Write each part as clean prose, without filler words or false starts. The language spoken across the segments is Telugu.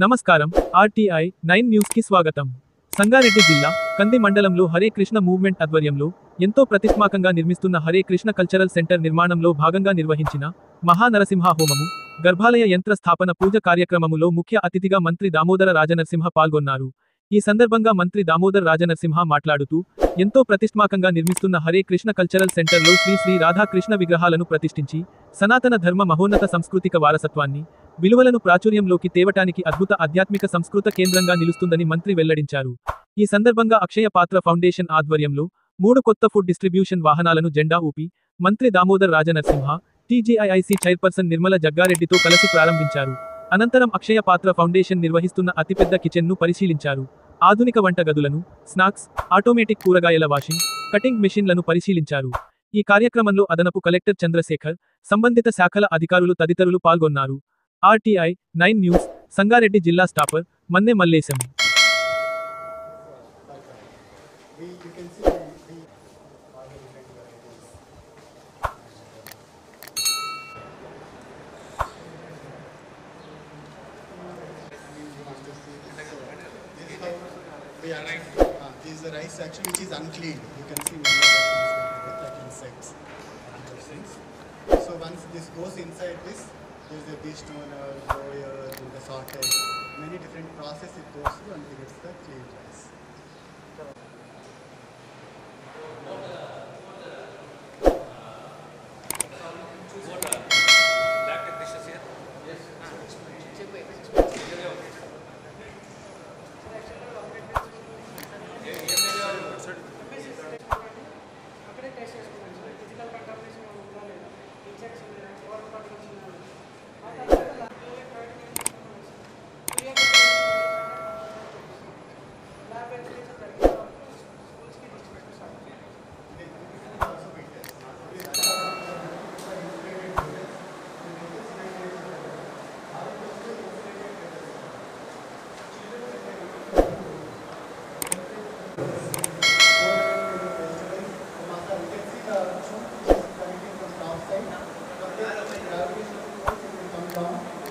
నమస్కారం. ఆర్టీఐ 9 న్యూస్ కి స్వాగతం. సంగారెడ్డి జిల్లా కంది మండలంలో హరే కృష్ణ మూవ్మెంట్ ఆధ్వర్యంలో ఎంతో ప్రతిష్ఠాత్మకంగా నిర్మిస్తున్న హరే కృష్ణ కల్చరల్ సెంటర్ నిర్మాణంలో భాగంగా నిర్వహించిన మహానరసింహ హోమము, గర్భాలయ యంత్ర స్థాపన పూజ కార్యక్రమములో ముఖ్య అతిథిగా మంత్రి దామోదర రాజనరసింహ పాల్గొన్నారు. ఈ సందర్భంగా మంత్రి దామోదర్ రాజనరసింహ మాట్లాడుతూ, ఎంతో ప్రతిష్ఠాత్మకంగా నిర్మిస్తున్న హరే కృష్ణ కల్చరల్ సెంటర్లో శ్రీ శ్రీ రాధాకృష్ణ విగ్రహాలను ప్రతిష్ఠించి సనాతన ధర్మ మహోన్నత సాంస్కృతిక వారసత్వాన్ని, విలువలను ప్రాచుర్యంలోకి తేవటానికి అద్భుత ఆధ్యాత్మిక సంస్కృత కేంద్రంగా నిలుస్తుందని మంత్రి వెల్లడించారు. ఈ సందర్భంగా అక్షయ పాత్ర ఫౌండేషన్ ఆధ్వర్యంలో 3 కొత్త ఫుడ్ డిస్ట్రిబ్యూషన్ వాహనాలను జెండా ఊపి మంత్రి దామోదర్ రాజనరసింహ, టీజేఐఐసీ చైర్పర్సన్ నిర్మల జగ్గారెడ్డితో కలిసి ప్రారంభించారు. అనంతరం అక్షయ పాత్ర ఫౌండేషన్ నిర్వహిస్తున్న అతిపెద్ద కిచెన్ను పరిశీలించారు. ఆధునిక వంటగదులను, స్నాక్స్, ఆటోమేటిక్ కూరగాయల వాషింగ్, కటింగ్ మెషిన్లను పరిశీలించారు. ఈ కార్యక్రమంలో అదనపు కలెక్టర్ చంద్రశేఖర్, సంబంధిత శాఖల అధికారులు తదితరులు పాల్గొన్నారు. ఆర్టీఐ 9 న్యూస్, సంగారెడ్డి జిల్లా stopper Manne Mallesham. This is the rice actually which is uncleaned. You can see many of the like insects. So once this goes inside this, there is a de-stoner, broiler, the sortage, many different process it goes through and it gets the clean rice.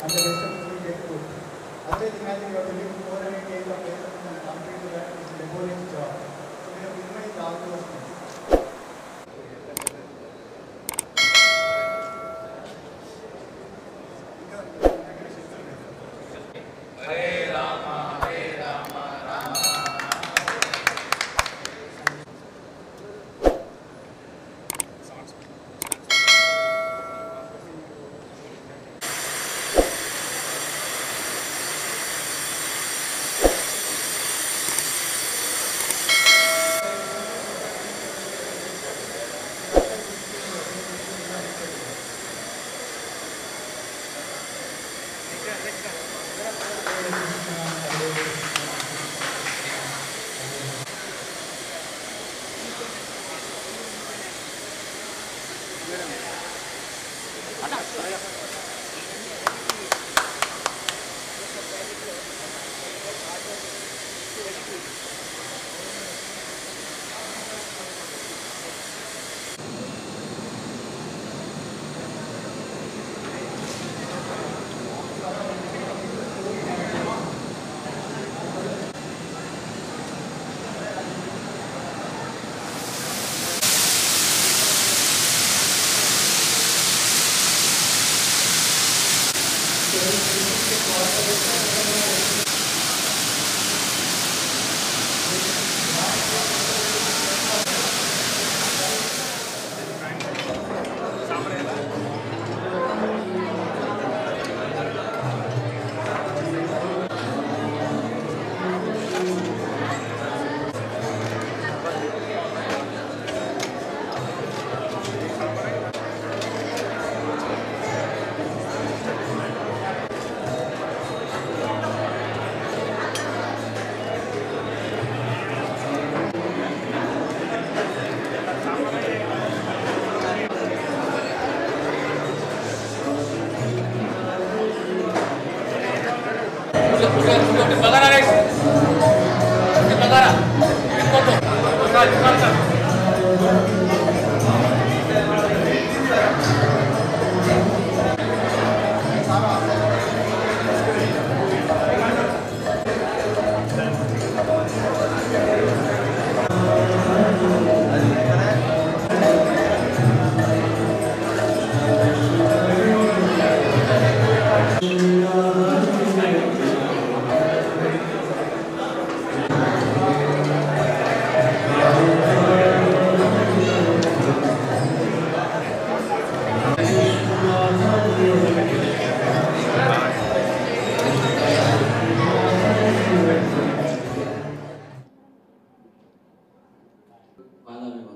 And the rest of it will get cooked. Otherwise, imagine you have to live 400 days of labor and complete that is a laborious job. So we have minimized all those things.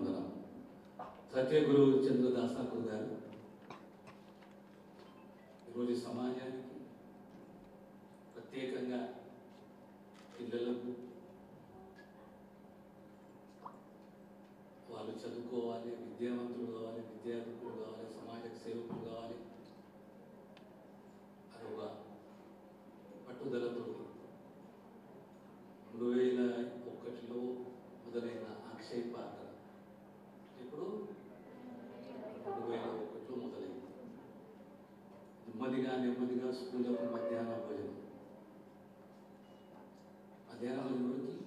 వందనం. సత్యగురు చంద్రదాస్ ఠాకూర్ గారు ఈరోజు సమాజానికి ప్రత్యేకంగా పిల్లలకు వాళ్ళు చదువుకోవాలి, విద్యావంతులు కావాలి, విద్యార్థులు కావాలి, సమాజ సేవకులు కావాలి అని ఒక పట్టుదలతో 2001లో మొదలైన అక్షయ్ పాత్ర ఇప్పుడు 2001లో మొదలైంది. నెమ్మదిగా స్కూళ్ళకు మధ్యాహ్న భోజనం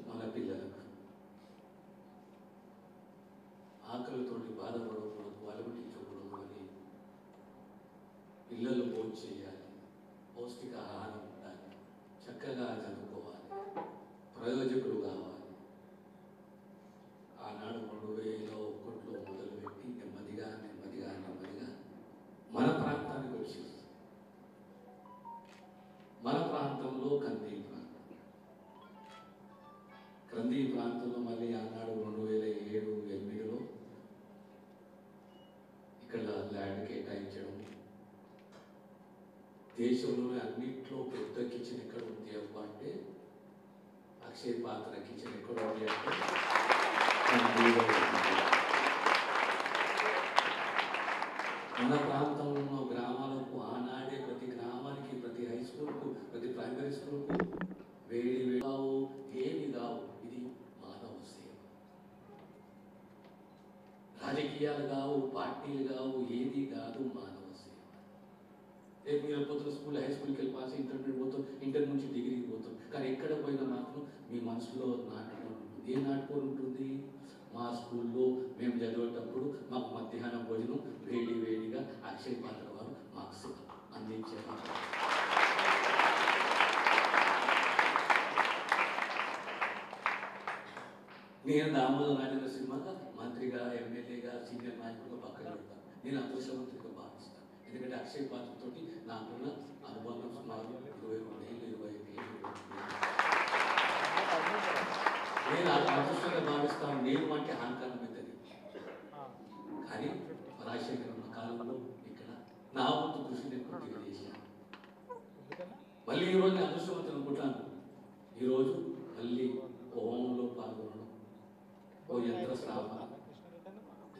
మన పిల్లలకు ఆకలితోటి బాధపడకూడదు, అలమటించకూడదు అని పిల్లలు భోజనం చేయాలి, పౌష్టిక ఆహారం ఉండాలి, చక్కగా చదువుకోవాలి, ప్రయోజకులు కావాలి. ఆనాడు 2001లో మొదలుపెట్టి నెమ్మదిగా మన ప్రాంతానికి వచ్చేస్తుంది. మన ప్రాంతంలో కంది ప్రాంతంలో మళ్ళీ ఆనాడు 2007-2008లో ఇక్కడ ల్యాండ్ కేటాయించడం. దేశంలోనే అన్నింటిలో పెద్ద కిచెన్ ఎక్కడ ఉంది అబ్బా అంటే అక్షయ్ పాత్ర కిచెన్ ఎక్కడ ఉంది అంటే మన ప్రాంతంలో ఉన్న గ్రామాలకు ఆనాడే ప్రతి గ్రామానికి, ప్రతి హై స్కూల్కు, ప్రతి ప్రైమరీ స్కూల్కు వేడి కావు, ఏమి కావు. ఇది మానవ సేవ. రాజకీయాలు కావు, పార్టీలు కావు, ఏది కాదు, మానవ సేవ. రేపు మీరు పొద్దున స్కూల్, హై స్కూల్కి వెళ్ళి పాస్ ఇంటర్మీడియట్ పోతాం, ఇంటర్ నుంచి డిగ్రీకి పోతాం. కానీ ఎక్కడ పోయినా మాత్రం మీ మనసులో నాటుకొని ఉంటుంది. ఏం నాటుకొని ఉంటుంది? మా స్కూల్లో మేము చదివేటప్పుడు మాకు మధ్యాహ్నం భోజనం వేడిగా అక్షయ్ పాత్ర వారు మాకు అందించేవారు. నేను దామోదర్ రాజేంద్ర సినిమాగా మంత్రిగా, ఎమ్మెల్యేగా, సీనియర్ నాయకులుగా పక్కన పెడతాను. నేను అదృష్టవంతుడిగా భావిస్తాను. ఎందుకంటే అక్షయ్ పాత్రతోటి నాకున్న అనుబంధం సుమారు 22 ఏళ్ళు, 25 ఏళ్ళు. నేను అదృష్టంగా భావిస్తాను. నేను అంటే అహంకారం అవుతుంది. కానీ రాజశేఖర్ ఉన్న కాలంలో ఇక్కడ నా వంతు కృషి నేను పూర్తిగా చేశాను. మళ్ళీ ఈరోజు నేను అదృష్టవంతులు అనుకుంటాను. ఈరోజు మళ్ళీ హోమంలో పాల్గొనడం, ఓ యంత్ర స్థాపన,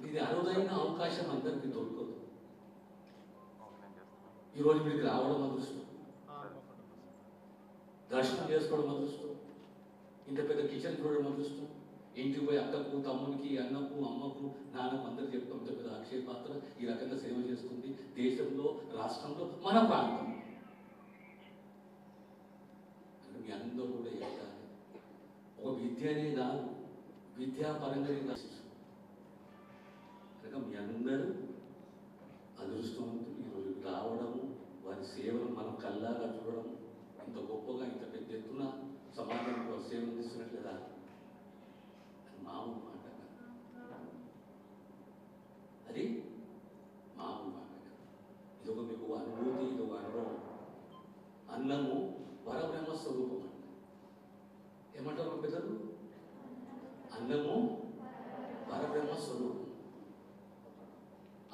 ఇది అరుదైన అవకాశం అందరికీ దొరకదు. ఈరోజు వీడికి రావడం అదృష్టం, దర్శనం చేసుకోవడం అదృష్టం, ఇంత పెద్ద కిచెన్ చూడడం అదృష్టం. ఇంటికి పోయి అక్కకు, తమ్మునికి, అన్నకు, అమ్మకు, నాన్నకు అందరు చెప్తాం ఇంత పెద్ద అక్షయ్ పాత్ర ఈ రకంగా సేవ చేస్తుంది దేశంలో, రాష్ట్రంలో, మన ప్రాంతం. మీ అందరూ కూడా ఎదగాలి. ఒక విద్యనే కాదు, విద్యాపరంగానే కాదు. కనుక మీ అందరూ అదృష్టవంతులు. ఈరోజు రావడము, వారి సేవను మనం కల్లాగా చూడడం, ఇంత గొప్పగా, ఇంత పెద్ద ఎత్తున సమాజానికి వారు సేవ అందిస్తున్నట్లేదా? అది మామూలు మాట కాదు. అది మామూలు మాట కాదు. ఇదొక మీకు అనుభూతి, ఇదొక అనుభవం. అన్నము పరబ్రహ్మ స్వరూపం అంట. ఏమంటారు పెద్దలు? అన్నము పరబ్రహ్మ స్వరూపం.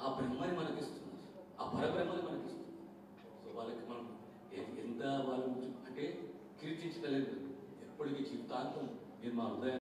ఆ బ్రహ్మని మనకిస్తున్నారు, ఆ పరబ్రహ్మని మనకిస్తున్నారు. సో వాళ్ళకి మనం ఎంత వాళ్ళు అంటే కీర్తించగలేదు. ఎప్పటికీ జీవితాంతం మీరు మా హృదయం